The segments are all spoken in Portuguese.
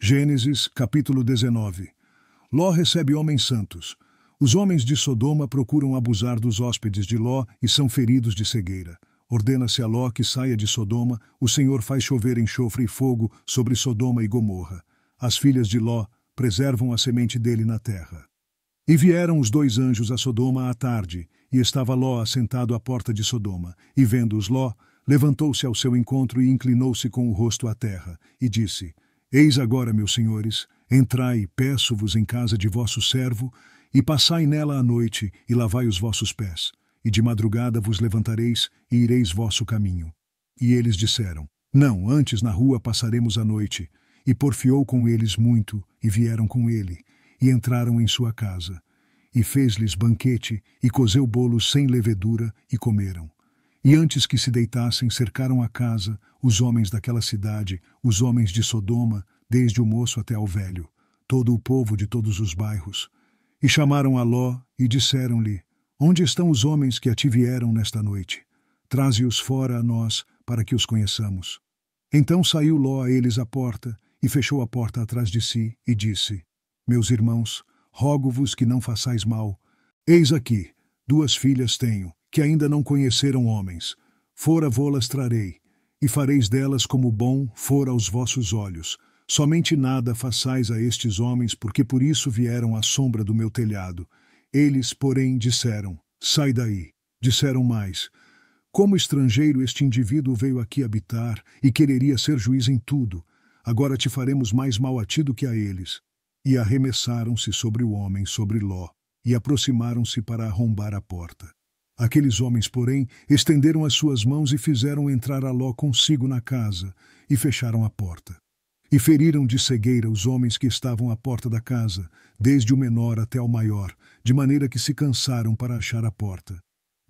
Gênesis, capítulo 19. Ló recebe homens santos. Os homens de Sodoma procuram abusar dos hóspedes de Ló e são feridos de cegueira. Ordena-se a Ló que saia de Sodoma, o Senhor faz chover enxofre e fogo sobre Sodoma e Gomorra. As filhas de Ló preservam a semente dele na terra. E vieram os dois anjos a Sodoma à tarde, e estava Ló assentado à porta de Sodoma. E vendo-os Ló, levantou-se ao seu encontro e inclinou-se com o rosto à terra, e disse: Eis agora, meus senhores, entrai, peço-vos em casa de vosso servo, e passai nela a noite, e lavai os vossos pés. E de madrugada vos levantareis, e ireis vosso caminho. E eles disseram: Não, antes na rua passaremos a noite. E porfiou com eles muito, e vieram com ele, e entraram em sua casa. E fez-lhes banquete, e cozeu bolos sem levedura, e comeram. E antes que se deitassem, cercaram a casa, os homens daquela cidade, os homens de Sodoma, desde o moço até ao velho, todo o povo de todos os bairros. E chamaram a Ló, e disseram-lhe: Onde estão os homens que a ti vieram nesta noite? Traze-os fora a nós, para que os conheçamos. Então saiu Ló a eles à porta, e fechou a porta atrás de si, e disse: Meus irmãos, rogo-vos que não façais mal. Eis aqui, 2 filhas tenho, que ainda não conheceram homens. Fora vô-las trarei, e fareis delas como bom for aos vossos olhos. Somente nada façais a estes homens, porque por isso vieram à sombra do meu telhado. Eles, porém, disseram: Sai daí. Disseram mais: Como estrangeiro este indivíduo veio aqui habitar, e quereria ser juiz em tudo. Agora te faremos mais mal a ti do que a eles. E arremessaram-se sobre o homem, sobre Ló, e aproximaram-se para arrombar a porta. Aqueles homens, porém, estenderam as suas mãos e fizeram entrar a Ló consigo na casa, e fecharam a porta. E feriram de cegueira os homens que estavam à porta da casa, desde o menor até o maior, de maneira que se cansaram para achar a porta.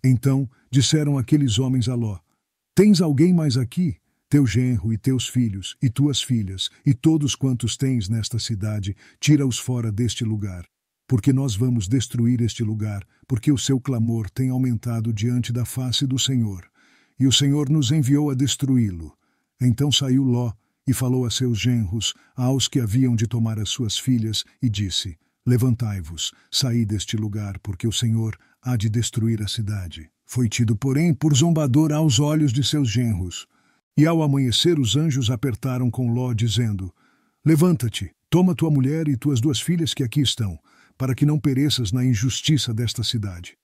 Então disseram aqueles homens a Ló: Tens alguém mais aqui? Teu genro e teus filhos, e tuas filhas, e todos quantos tens nesta cidade, tira-os fora deste lugar. Porque nós vamos destruir este lugar, porque o seu clamor tem aumentado diante da face do Senhor. E o Senhor nos enviou a destruí-lo. Então saiu Ló, e falou a seus genros, aos que haviam de tomar as suas filhas, e disse: Levantai-vos, saí deste lugar, porque o Senhor há de destruir a cidade. Foi tido, porém, por zombador aos olhos de seus genros. E ao amanhecer os anjos apertaram com Ló, dizendo: Levanta-te, toma tua mulher e tuas 2 filhas que aqui estão, para que não pereças na injustiça desta cidade.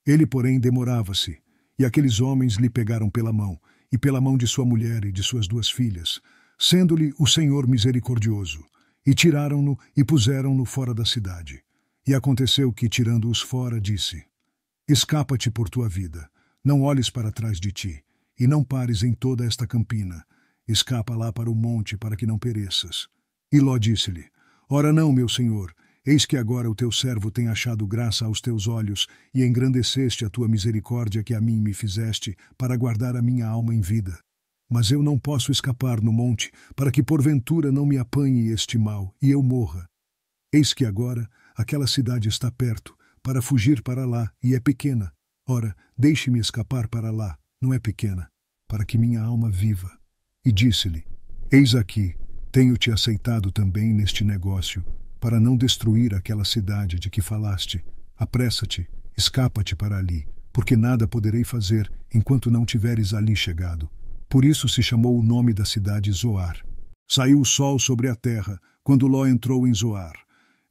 Ele, porém, demorava-se, e aqueles homens lhe pegaram pela mão, e pela mão de sua mulher e de suas 2 filhas, sendo-lhe o Senhor misericordioso, e tiraram-no e puseram-no fora da cidade. E aconteceu que, tirando-os fora, disse: Escapa-te por tua vida, não olhes para trás de ti, e não pares em toda esta campina. Escapa lá para o monte, para que não pereças. E Ló disse-lhe: Ora não, meu senhor, eis que agora o teu servo tem achado graça aos teus olhos, e engrandeceste a tua misericórdia que a mim me fizeste, para guardar a minha alma em vida. Mas eu não posso escapar no monte, para que porventura não me apanhe este mal, e eu morra. Eis que agora aquela cidade está perto, para fugir para lá, e é pequena. Ora, deixe-me escapar para lá, não é pequena, para que minha alma viva. E disse-lhe: Eis aqui, tenho-te aceitado também neste negócio, para não destruir aquela cidade de que falaste. Apressa-te, escapa-te para ali, porque nada poderei fazer enquanto não tiveres ali chegado. Por isso se chamou o nome da cidade Zoar. Saiu o sol sobre a terra, quando Ló entrou em Zoar.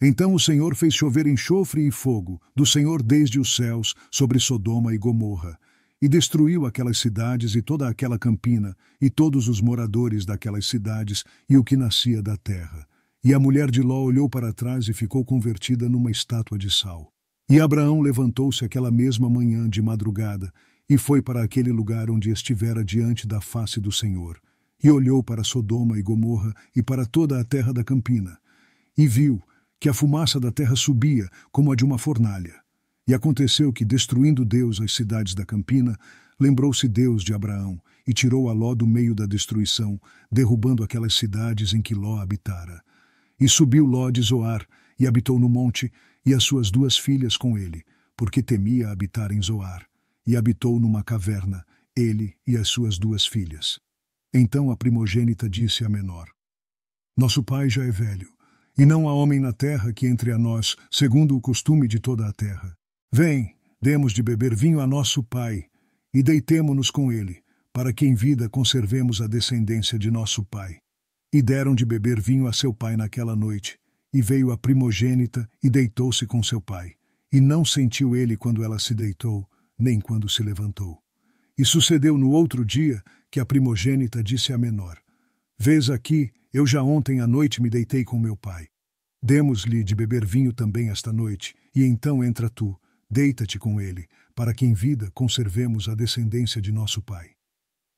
Então o Senhor fez chover enxofre e fogo, do Senhor desde os céus, sobre Sodoma e Gomorra, e destruiu aquelas cidades e toda aquela campina, e todos os moradores daquelas cidades, e o que nascia da terra. E a mulher de Ló olhou para trás e ficou convertida numa estátua de sal. E Abraão levantou-se aquela mesma manhã de madrugada, e foi para aquele lugar onde estivera diante da face do Senhor, e olhou para Sodoma e Gomorra e para toda a terra da campina, e viu que a fumaça da terra subia como a de uma fornalha. E aconteceu que, destruindo Deus as cidades da campina, lembrou-se Deus de Abraão, e tirou a Ló do meio da destruição, derrubando aquelas cidades em que Ló habitara. E subiu Ló de Zoar, e habitou no monte, e as suas 2 filhas com ele, porque temia habitar em Zoar. E habitou numa caverna, ele e as suas 2 filhas. Então a primogênita disse à menor: Nosso pai já é velho, e não há homem na terra que entre a nós, segundo o costume de toda a terra. Vem, demos de beber vinho a nosso pai, e deitemo-nos com ele, para que em vida conservemos a descendência de nosso pai. E deram de beber vinho a seu pai naquela noite, e veio a primogênita e deitou-se com seu pai. E não sentiu ele quando ela se deitou, nem quando se levantou. E sucedeu no outro dia que a primogênita disse à menor: Vês aqui, eu já ontem à noite me deitei com meu pai. Demos-lhe de beber vinho também esta noite, e então entra tu, deita-te com ele, para que em vida conservemos a descendência de nosso pai.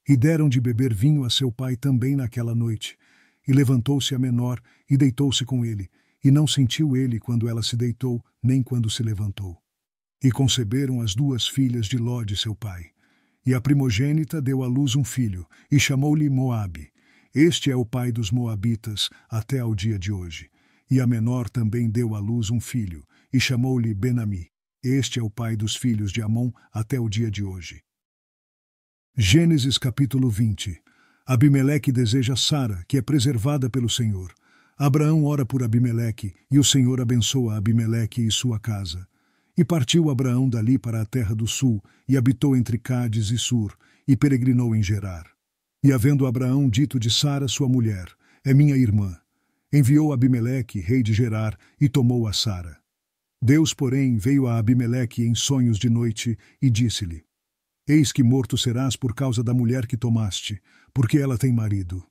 E deram de beber vinho a seu pai também naquela noite. E levantou-se a menor e deitou-se com ele, e não sentiu ele quando ela se deitou, nem quando se levantou. E conceberam as duas filhas de Ló de seu pai. E a primogênita deu à luz um filho, e chamou-lhe Moabe. Este é o pai dos moabitas até ao dia de hoje. E a menor também deu à luz um filho, e chamou-lhe Benami. Este é o pai dos filhos de Amon até o dia de hoje. Gênesis capítulo 20. Abimeleque deseja Sara, que é preservada pelo Senhor. Abraão ora por Abimeleque, e o Senhor abençoa Abimeleque e sua casa. E partiu Abraão dali para a terra do sul, e habitou entre Cádiz e Sur, e peregrinou em Gerar. E havendo Abraão dito de Sara sua mulher, é minha irmã, enviou Abimeleque, rei de Gerar, e tomou a Sara. Deus, porém, veio a Abimeleque em sonhos de noite, e disse-lhe: Eis que morto serás por causa da mulher que tomaste, porque ela tem marido.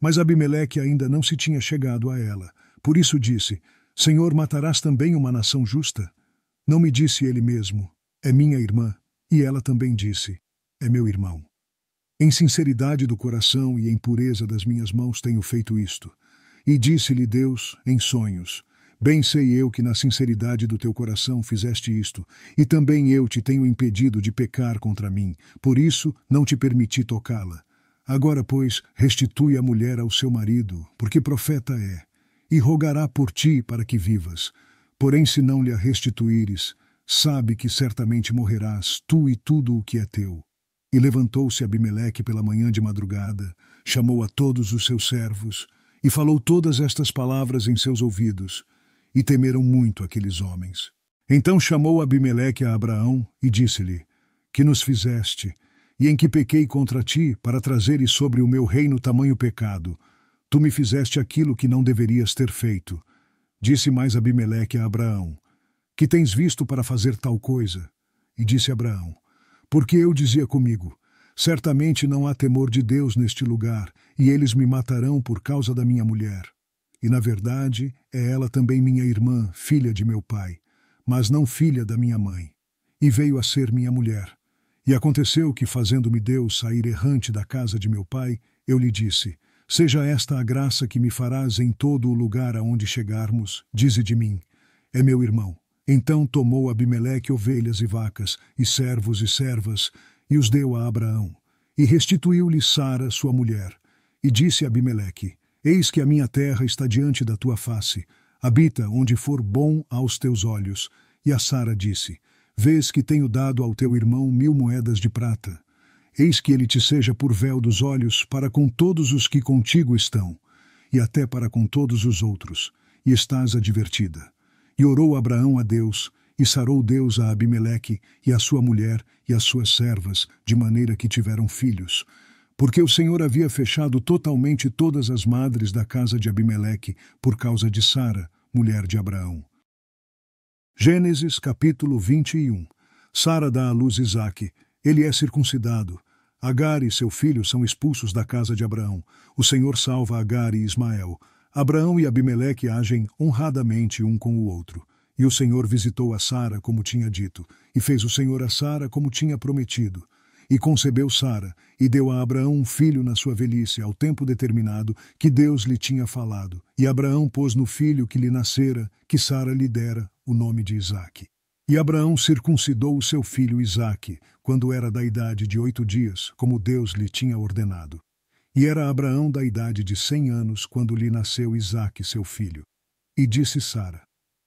Mas Abimeleque ainda não se tinha chegado a ela. Por isso disse: Senhor, matarás também uma nação justa? Não me disse ele mesmo: é minha irmã? E ela também disse: é meu irmão. Em sinceridade do coração e em pureza das minhas mãos tenho feito isto. E disse-lhe Deus, em sonhos: Bem sei eu que na sinceridade do teu coração fizeste isto, e também eu te tenho impedido de pecar contra mim, por isso não te permiti tocá-la. Agora, pois, restitui a mulher ao seu marido, porque profeta é, e rogará por ti para que vivas. Porém, se não lhe a restituíres, sabe que certamente morrerás, tu e tudo o que é teu. E levantou-se Abimeleque pela manhã de madrugada, chamou a todos os seus servos, e falou todas estas palavras em seus ouvidos, e temeram muito aqueles homens. Então chamou Abimeleque a Abraão, e disse-lhe: Que nos fizeste? E em que pequei contra ti, para trazeres sobre o meu reino tamanho pecado? Tu me fizeste aquilo que não deverias ter feito. Disse mais Abimeleque a Abraão: Que tens visto para fazer tal coisa? E disse Abraão: Porque eu dizia comigo: Certamente não há temor de Deus neste lugar, e eles me matarão por causa da minha mulher. E na verdade é ela também minha irmã, filha de meu pai, mas não filha da minha mãe. E veio a ser minha mulher. E aconteceu que, fazendo-me Deus sair errante da casa de meu pai, eu lhe disse: Seja esta a graça que me farás em todo o lugar aonde chegarmos, dize de mim: é meu irmão. Então tomou Abimeleque ovelhas e vacas, e servos e servas, e os deu a Abraão. E restituiu-lhe Sara, sua mulher. E disse a Abimeleque: Eis que a minha terra está diante da tua face, habita onde for bom aos teus olhos. E a Sara disse: Vês que tenho dado ao teu irmão 1000 moedas de prata. Eis que ele te seja por véu dos olhos para com todos os que contigo estão, e até para com todos os outros, e estás advertida. E orou Abraão a Deus, e sarou Deus a Abimeleque, e a sua mulher, e as suas servas, de maneira que tiveram filhos. Porque o Senhor havia fechado totalmente todas as madres da casa de Abimeleque, por causa de Sara, mulher de Abraão. Gênesis capítulo 21. Sara dá à luz Isaque. Ele é circuncidado. Agar e seu filho são expulsos da casa de Abraão. O Senhor salva Agar e Ismael. Abraão e Abimeleque agem honradamente um com o outro. E o Senhor visitou a Sara como tinha dito, e fez o Senhor a Sara como tinha prometido. E concebeu Sara, e deu a Abraão um filho na sua velhice, ao tempo determinado, que Deus lhe tinha falado. E Abraão pôs no filho que lhe nascera, que Sara lhe dera, o nome de Isaque. E Abraão circuncidou o seu filho Isaque, quando era da idade de 8 dias, como Deus lhe tinha ordenado. E era Abraão da idade de 100 anos, quando lhe nasceu Isaque, seu filho. E disse Sara: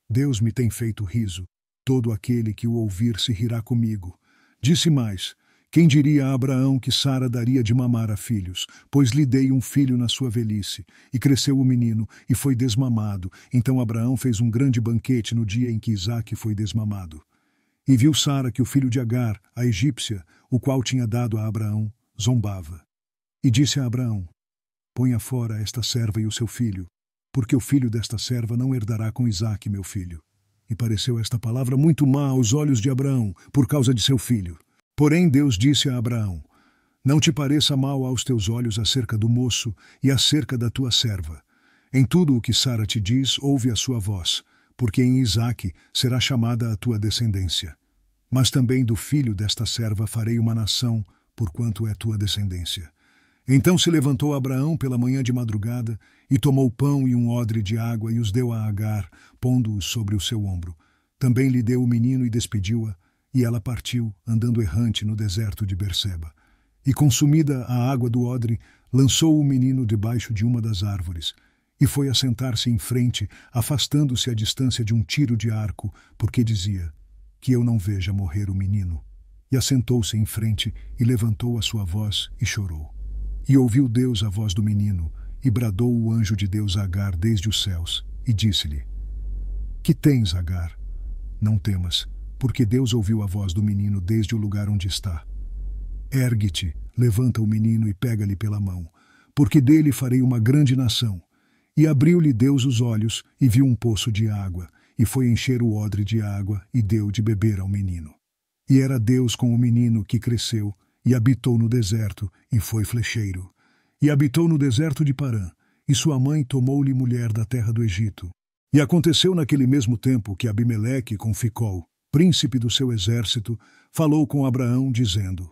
Deus me tem feito riso, todo aquele que o ouvir se rirá comigo. Disse mais: Quem diria a Abraão que Sara daria de mamar a filhos? Pois lhe dei um filho na sua velhice. E cresceu o menino, e foi desmamado. Então Abraão fez um grande banquete no dia em que Isaque foi desmamado. E viu Sara que o filho de Agar, a egípcia, o qual tinha dado a Abraão, zombava. E disse a Abraão: Ponha fora esta serva e o seu filho, porque o filho desta serva não herdará com Isaque, meu filho. E pareceu esta palavra muito má aos olhos de Abraão, por causa de seu filho. Porém Deus disse a Abraão: Não te pareça mal aos teus olhos acerca do moço e acerca da tua serva. Em tudo o que Sara te diz, ouve a sua voz, porque em Isaque será chamada a tua descendência. Mas também do filho desta serva farei uma nação, porquanto é tua descendência. Então se levantou Abraão pela manhã de madrugada, e tomou pão e um odre de água, e os deu a Agar, pondo-os sobre o seu ombro. Também lhe deu o menino e despediu-a, e ela partiu, andando errante no deserto de Berseba. E consumida a água do odre, lançou o menino debaixo de uma das árvores, e foi assentar-se em frente, afastando-se à distância de um tiro de arco, porque dizia: Que eu não veja morrer o menino. E assentou-se em frente, e levantou a sua voz, e chorou. E ouviu Deus a voz do menino, e bradou o anjo de Deus a Agar desde os céus, e disse-lhe: Que tens, Agar? Não temas, porque Deus ouviu a voz do menino desde o lugar onde está. Ergue-te, levanta o menino e pega-lhe pela mão, porque dele farei uma grande nação. E abriu-lhe Deus os olhos, e viu um poço de água, e foi encher o odre de água, e deu de beber ao menino. E era Deus com o menino, que cresceu, e habitou no deserto, e foi flecheiro. E habitou no deserto de Parã, e sua mãe tomou-lhe mulher da terra do Egito. E aconteceu naquele mesmo tempo que Abimeleque com Ficol, príncipe do seu exército, falou com Abraão, dizendo: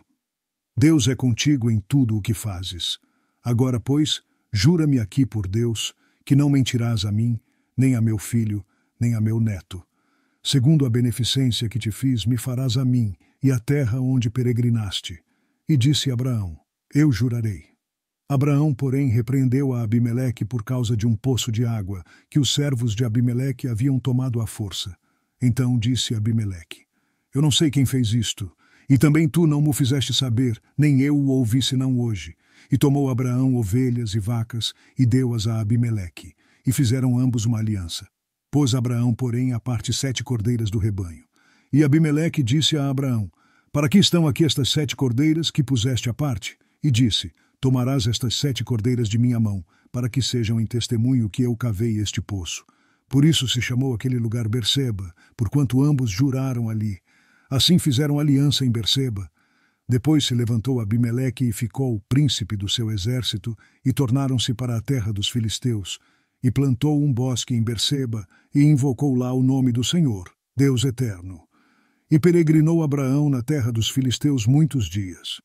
Deus é contigo em tudo o que fazes. Agora, pois, jura-me aqui por Deus, que não mentirás a mim, nem a meu filho, nem a meu neto. Segundo a beneficência que te fiz, me farás a mim, e a terra onde peregrinaste. E disse Abraão: Eu jurarei. Abraão, porém, repreendeu a Abimeleque por causa de um poço de água, que os servos de Abimeleque haviam tomado à força. Então disse Abimeleque: Eu não sei quem fez isto, e também tu não mo fizeste saber, nem eu o ouvi senão hoje. E tomou Abraão ovelhas e vacas, e deu-as a Abimeleque, e fizeram ambos uma aliança. Pôs Abraão, porém, à parte 7 cordeiras do rebanho. E Abimeleque disse a Abraão: Para que estão aqui estas 7 cordeiras que puseste à parte? E disse: Tomarás estas 7 cordeiras de minha mão, para que sejam em testemunho que eu cavei este poço. Por isso se chamou aquele lugar Berseba, porquanto ambos juraram ali. Assim fizeram aliança em Berseba. Depois se levantou Abimeleque e ficou príncipe do seu exército, e tornaram-se para a terra dos filisteus, e plantou um bosque em Berseba, e invocou lá o nome do Senhor, Deus eterno. E peregrinou Abraão na terra dos filisteus muitos dias.